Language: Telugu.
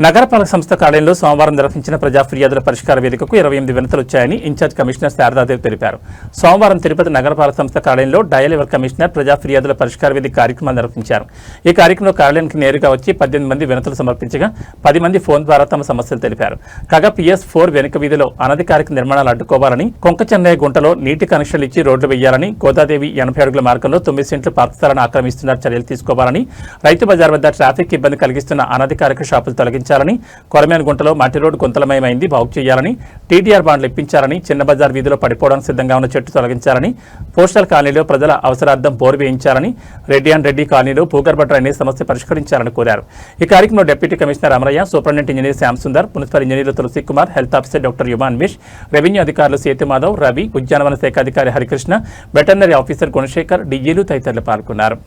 నగరపాలక సంస్థ కార్యాలయంలో సోమవారం నిర్వహించిన ప్రజా ఫిర్యాదుల పరిష్కార వేదికకు 28 వినతులు వచ్చాయని ఇన్ఛార్జ్ కమిషనర్ శారదాదేవి తెలిపారు. సోమవారం తిరుపతి నగరపాలక సంస్థ కార్యాలయంలో డయల్ కమిషనర్ ప్రజా ఫిర్యాదుల పరిష్కార వేదిక కార్యక్రమాన్ని నిర్వహించారు. ఈ కార్యక్రమంలో కార్యాలయానికి నేరుగా వచ్చి 18 మంది వినతులు సమర్పించగా 10 మంది ఫోన్ ద్వారా తమ సమస్యలు తెలిపారు. కాగా PS4 వెనుక వీధిలో అనధికారిక నిర్మాణాలు అడ్డుకోవాలని, కొంక చెన్నయ్య గుంటలో నీటి కనెక్షన్లు ఇచ్చి రోడ్లు వేయాలని, గోదాదేవి 80 అడుగుల మార్గంలో 9 సెంట్లు పార్క్ స్థలాన్ని ఆక్రమిస్తున్నారు, చర్యలు తీసుకోవాలని, రైతు బజార్ వద్ద ట్రాఫిక్ ఇబ్బంది కలిగిస్తున్న అనధికారిక షాపులు తొలగించాలని, కొరమేను గుంటలో మట్టి రోడ్డు గుంతలమయమైంది, బాగు చేయాలని, TDR బాండ్లు ఇప్పించాలని, చిన్న బజార్ వీధిలో పడిపోవడానికి సిద్ధంగా ఉన్న చెట్టు తొలగించాలని, పోస్టల్ కాలనీలో ప్రజల అవసరార్థం బోరు వేయించాలని, రెడ్డి అండ్ రెడ్డి కాలనీలో భూగర్భ డ్రైనేజ్ సమస్య పరిష్కరించాలని కోరారు. ఈ కార్యక్రమంలో deputy commissioner Amaraiah, superintendent engineer Shyam Sundar, municipal ఇంజనీర్లు Tulasi Kumar, health officer doctor యుమాన్ మిష్, రెవెన్యూ అధికారులు సేతుమాధవ్, రవి, ఉద్యానవన శాఖ అధికారి హరికృష్ణ, వెటర్నరీ ఆఫీసర్ గుణశేఖర్, DGలు తదితరులు పాల్గొన్నారు.